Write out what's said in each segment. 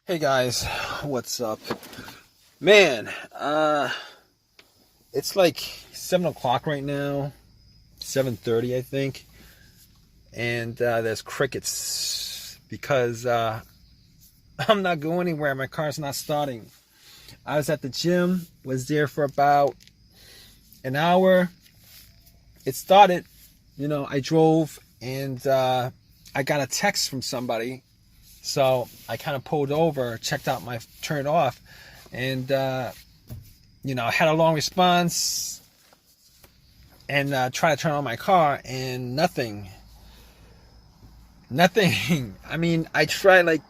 Hey guys, what's up? Man, it's like 7 o'clock right now, 7:30 I think, and there's crickets because I'm not going anywhere. My car's not starting. I was at the gym, was there for about an hour. It started, I drove and I got a text from somebody. So I kind of pulled over, checked out turned it off, and, I had a long response and tried to turn on my car and nothing. Nothing. I mean, I've tried like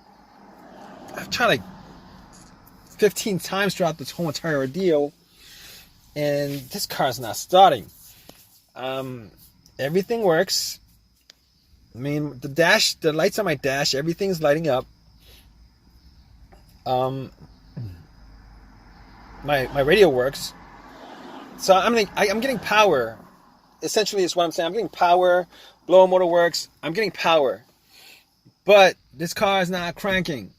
15 times throughout this whole entire ordeal, and this car's not starting. Everything works. I mean, the lights on my dash, everything's lighting up. My radio works. So I'm getting power. Essentially, is what I'm saying. I'm getting power. Blower motor works. I'm getting power. But this car is not cranking.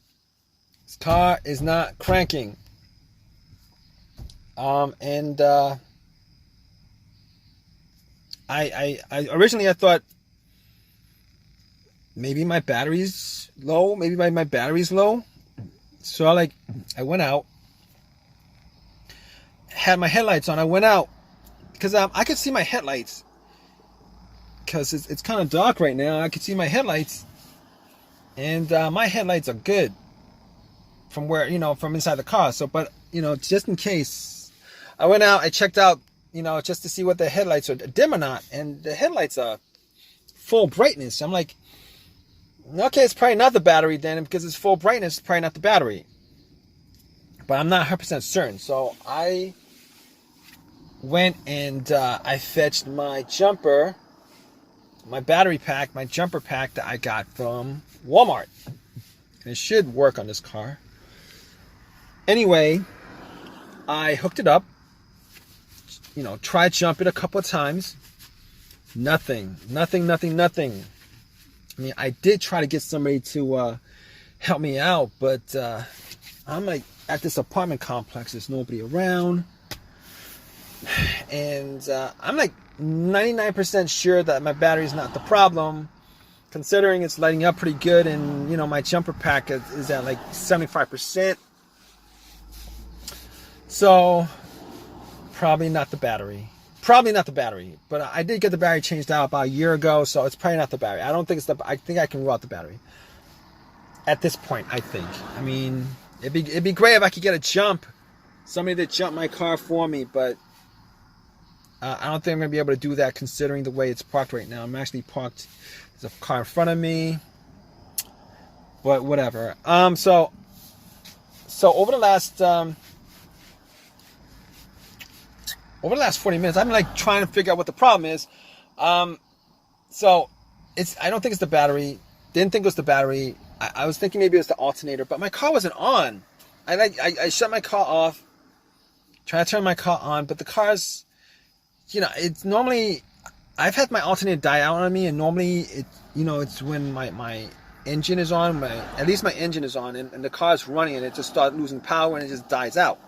This car is not cranking. I originally I thought maybe my battery's low. Maybe my battery's low. So I went out, had my headlights on. I went out because I could see my headlights because it's kind of dark right now. I could see my headlights, and my headlights are good from from inside the car. So, but just in case, I went out. I checked out, just to see what the headlights are dim or not, and the headlights are full brightness. I'm like, okay, it's probably not the battery then, because it's full brightness, it's probably not the battery. But I'm not 100% certain. So I went and I fetched my jumper, my battery pack, my jumper pack that I got from Walmart. And it should work on this car. Anyway, I hooked it up, tried jumping a couple of times. Nothing. I mean, I did try to get somebody to help me out, but I'm like at this apartment complex. There's nobody around. And I'm like 99% sure that my battery's not the problem, considering it's lighting up pretty good. And, my jumper pack is at like 75%. So, probably not the battery. But I did get the battery changed out about a year ago, so it's probably not the battery. I don't think I think I can rule out the battery. At this point, I think. I mean, it'd be great if I could get somebody to jump my car for me, but I don't think I'm going to be able to do that considering the way it's parked right now. I'm actually parked, there's a car in front of me, but whatever. So over the last 40 minutes, I'm like trying to figure out what the problem is. So I don't think it's the battery. Didn't think it was the battery. I was thinking maybe it was the alternator, but my car wasn't on. I shut my car off, trying to turn my car on, but the car's, it's normally, I've had my alternator die out on me, and normally it's when my engine is on, at least my engine is on, and the car's running, and it just starts losing power and it just dies out.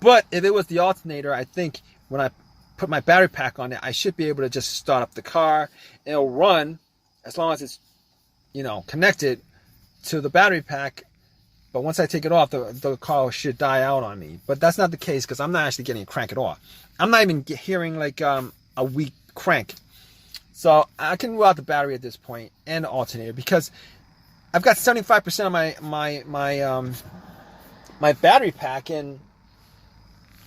But if it was the alternator, I think when I put my battery pack on it, I should be able to just start up the car. It'll run as long as it's, connected to the battery pack. But once I take it off, the car should die out on me. But that's not the case because I'm not actually getting a crank at all. I'm not even hearing like a weak crank. So I can rule out the battery at this point and the alternator because I've got 75% of my battery pack in.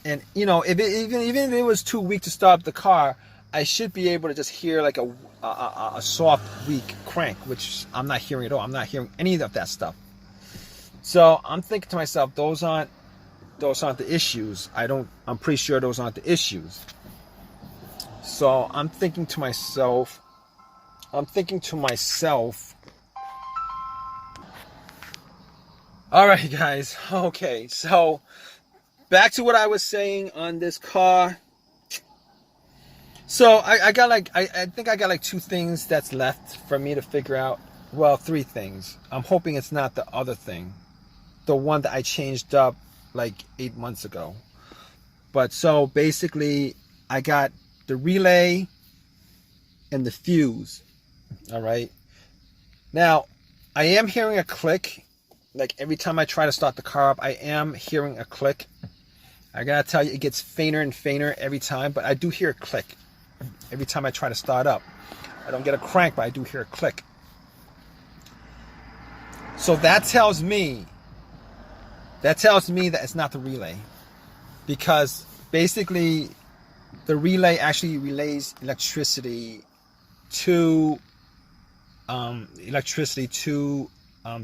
And even if it was too weak to start up the car, I should be able to just hear like a soft, weak crank, which I'm not hearing at all. I'm not hearing any of that stuff. So I'm thinking to myself, those aren't the issues. I'm pretty sure those aren't the issues. So I'm thinking to myself. All right, guys. Okay, so. Back to what I was saying on this car. So I think I got like 2 things that's left for me to figure out. Well, 3 things. I'm hoping it's not the other thing. the one that I changed up like 8 months ago. But so basically, I got the relay and the fuse. All right. Now, I am hearing a click. Like every time I try to start the car up, I am hearing a click. I gotta tell you, it gets fainter and fainter every time, but I do hear a click every time I try to start up. I don't get a crank, but I do hear a click. So that tells me that it's not the relay, because basically the relay actually relays electricity to the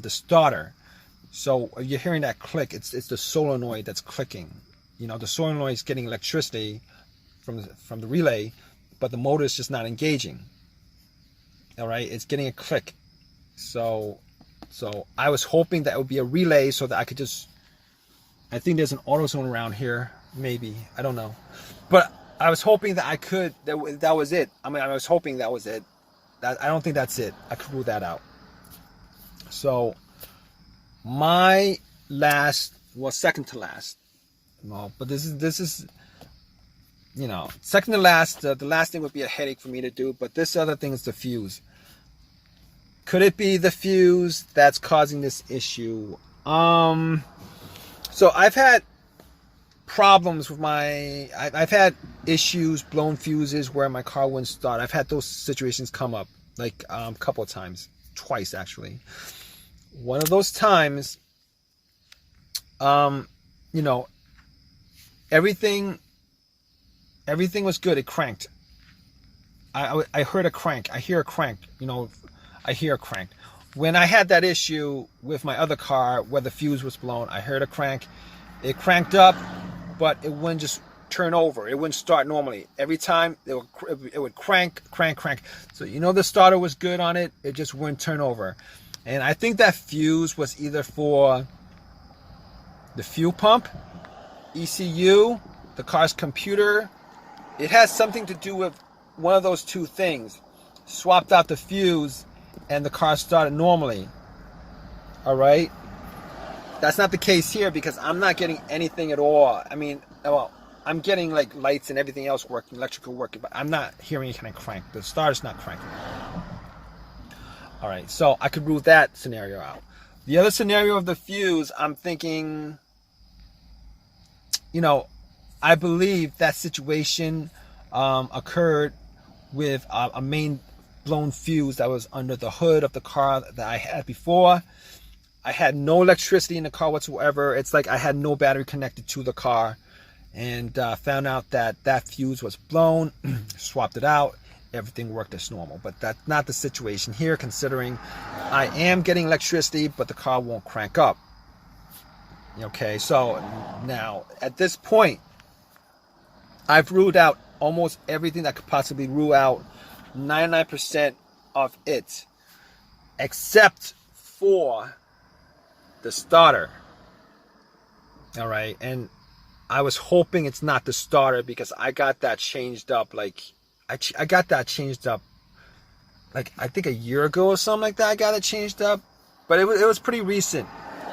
starter. So you're hearing that click. It's the solenoid that's clicking. You know, the solenoid is getting electricity from the relay, but the motor is just not engaging. All right, it's getting a click. So I was hoping that it would be a relay so that I could just, I think there's an AutoZone around here, maybe, I don't know. But I was hoping that that was it. I mean, I was hoping that was it. I don't think that's it. I could rule that out. So my last, well, second to last, no, but this is, you know, second to last. The last thing would be a headache for me to do, but this other thing is the fuse. Could it be the fuse that's causing this issue? So I've had problems with I've had issues, blown fuses where my car wouldn't start. I've had those situations come up like a couple of times, twice actually. One of those times, you know, everything was good. It cranked. I heard a crank. I hear a crank. You know, I hear a crank. When I had that issue with my other car where the fuse was blown, I heard a crank. It cranked up, but it wouldn't just turn over. It wouldn't start normally. Every time it would crank. So you know the starter was good on it. It just wouldn't turn over. And I think that fuse was either for the fuel pump, ECU, the car's computer. It has something to do with one of those two things. Swapped out the fuse and the car started normally. All right. That's not the case here because I'm not getting anything at all. I mean, well, I'm getting like lights and everything else working, electrical working, but I'm not hearing any kind of crank. The starter's not cranking. All right, so I could rule that scenario out. The other scenario of the fuse, I'm thinking, you know, I believe that situation occurred with a main blown fuse that was under the hood of the car that I had before. I had no electricity in the car whatsoever. It's like I had no battery connected to the car, and found out that that fuse was blown, swapped it out. Everything worked as normal, but that's not the situation here, considering I am getting electricity, but the car won't crank up. Okay, so now at this point, I've ruled out almost everything that could possibly rule out 99% of it, except for the starter. All right, and I was hoping it's not the starter because I got that changed up like I got that changed up like I think a year ago or something like that. I got it changed up, but it was pretty recent,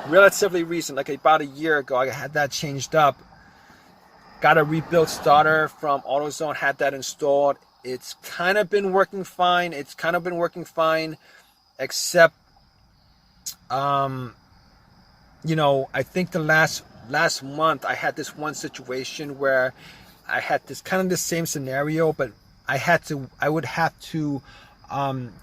relatively recent, like about a year ago. I had that changed up. Got a rebuilt starter from AutoZone, had that installed. It's kind of been working fine. Except you know, I think the last month I had this one situation where I had this kind of the same scenario, but I would have to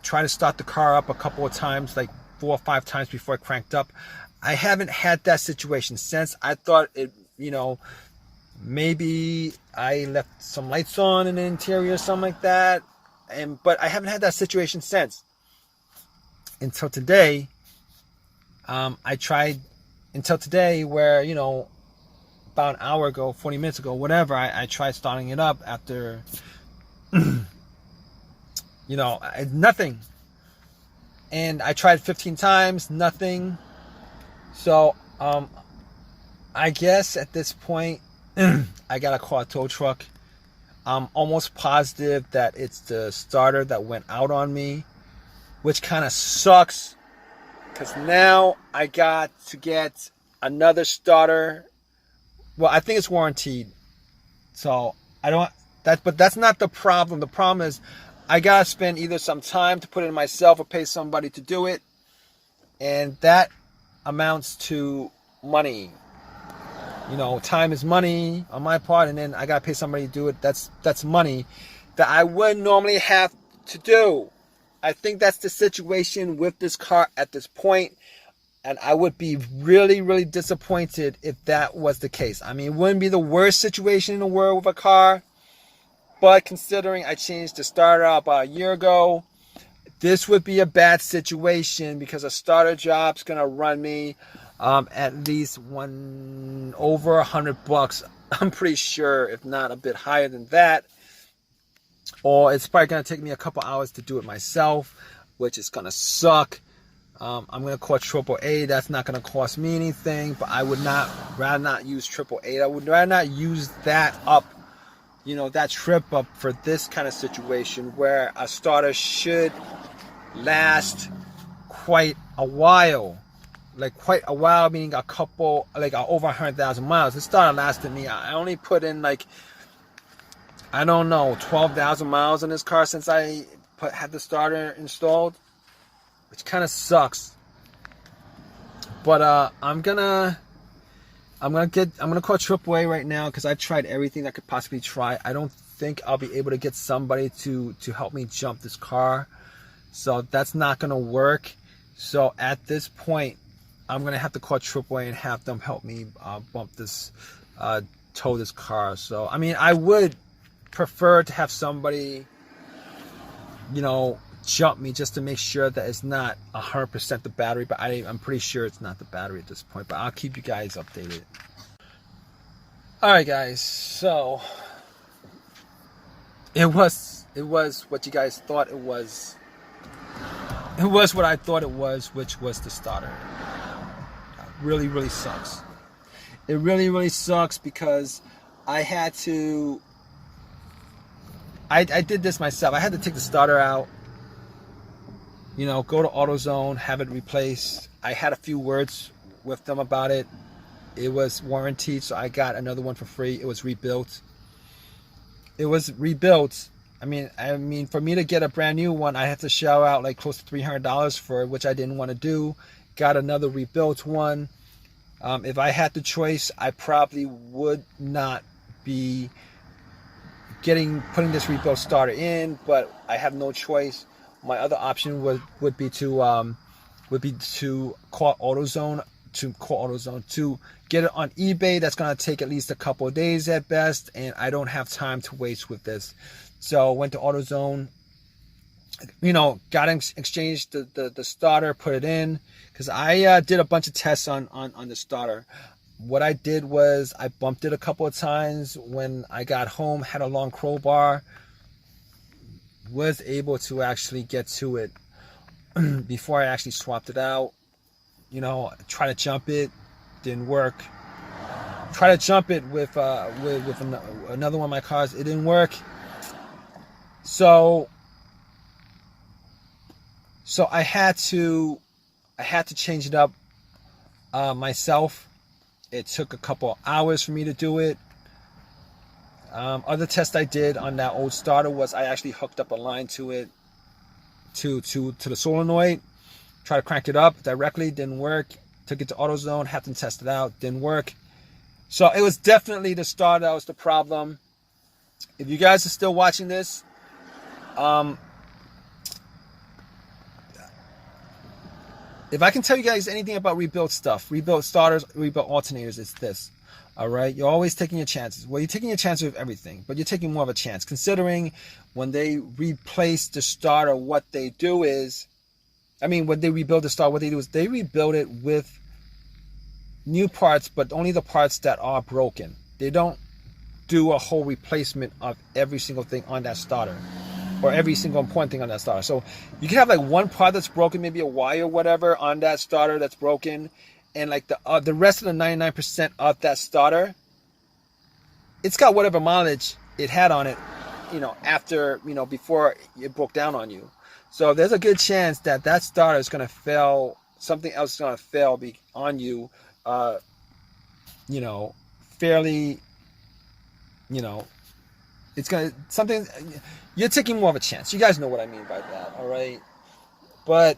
try to start the car up a couple of times, like 4 or 5 times before it cranked up. I haven't had that situation since. I thought it, you know, maybe I left some lights on in the interior or something like that, but I haven't had that situation since. Until today, I tried until today where, you know, about an hour ago, 40 minutes ago, whatever, I tried starting it up after, you know, nothing. And I tried 15 times, nothing. So, I guess at this point, I gotta call a tow truck. I'm almost positive that it's the starter that went out on me, which kind of sucks, because now I got to get another starter. Well, I think it's warranted. So I don't but that's not the problem. The problem is I gotta spend either some time to put it in myself or pay somebody to do it. And that amounts to money. You know, time is money on my part, and then I gotta pay somebody to do it. That's money that I wouldn't normally have to do. I think that's the situation with this car at this point, and I would be really, really disappointed if that was the case. I mean, it wouldn't be the worst situation in the world with a car, but considering I changed the starter out about a year ago, this would be a bad situation because a starter job's gonna run me at least over $100. I'm pretty sure, if not a bit higher than that. Or it's probably gonna take me a couple hours to do it myself, which is gonna suck. I'm gonna call AAA. That's not gonna cost me anything, but I would rather not use AAA. I would rather not use that up, you know, that trip up for this kind of situation where a starter should last quite a while. Like quite a while, meaning a couple, like over 100,000 miles. This starter lasted me, I only put in like, I don't know, 12,000 miles in this car since I had the starter installed, which kind of sucks. But I'm gonna call AAA right now because I've tried everything I could possibly try. I don't think I'll be able to get somebody to help me jump this car, so that's not gonna work. So at this point, I'm gonna have to call AAA and have them help me tow this car. So I mean, I would prefer to have somebody, you know, jump me just to make sure that it's not 100% the battery, but I'm pretty sure it's not the battery at this point, but I'll keep you guys updated. Alright guys, so it was what you guys thought it was. It was what I thought it was, which was the starter. Really, really sucks. It really, really sucks because I had to I did this myself. I had to take the starter out, you know, go to AutoZone, have it replaced. I had a few words with them about it. It was warranted, so I got another one for free. It was rebuilt. I mean, for me to get a brand new one, I had to shell out like close to $300 for it, which I didn't want to do. Got another rebuilt one. If I had the choice, I probably would not be putting this rebuilt starter in, but I have no choice. My other option would be to call AutoZone to get it on eBay. That's gonna take at least a couple of days at best, and I don't have time to waste with this. So went to AutoZone, you know, exchanged the starter, put it in, because I did a bunch of tests on the starter. What I did was I bumped it a couple of times when I got home, had a long crowbar, was able to actually get to it before I actually swapped it out. You know, try to jump it, didn't work. Try to jump it with another one of my cars, it didn't work. So I had to change it up myself. It took a couple hours for me to do it. Other test I did on that old starter was I actually hooked up a line to it, to the solenoid. Tried to crank it up directly, didn't work. Took it to AutoZone, had them test it out, didn't work. So it was definitely the starter that was the problem. If you guys are still watching this, if I can tell you guys anything about rebuilt stuff, rebuilt starters, rebuilt alternators, it's this. All right, you're always taking your chances. Well, you're taking your chances with everything, but you're taking more of a chance. Considering when they replace the starter, what they do is, when they rebuild the starter, what they do is they rebuild it with new parts, but only the parts that are broken. They don't do a whole replacement of every single thing on that starter, or every single important thing on that starter. So you can have like one part that's broken, maybe a wire or whatever on that starter that's broken, and like the rest of the 99% of that starter, it's got whatever mileage it had on it, after, before it broke down on you. So there's a good chance that that starter is going to fail, something else is going to fail on you fairly, you know, it's gonna something. You're taking more of a chance. You guys know what I mean by that, all right? But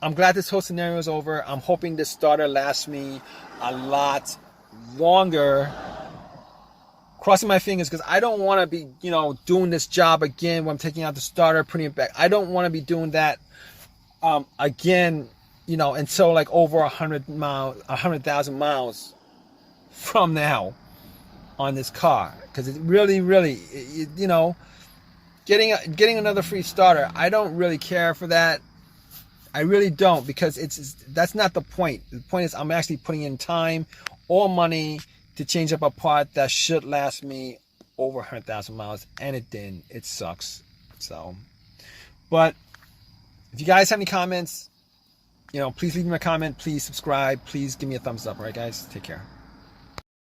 I'm glad this whole scenario is over. I'm hoping this starter lasts me a lot longer. Crossing my fingers, because I don't want to be, doing this job again when I'm taking out the starter, putting it back. I don't want to be doing that again, until like over 100,000 miles from now on this car. Because it really, getting another free starter, I don't really care for that. I really don't, because that's not the point. The point is I'm actually putting in time or money to change up a part that should last me over 100,000 miles, and it didn't. It sucks. So, but if you guys have any comments, please leave me a comment. Please subscribe. Please give me a thumbs up. All right, guys? Take care.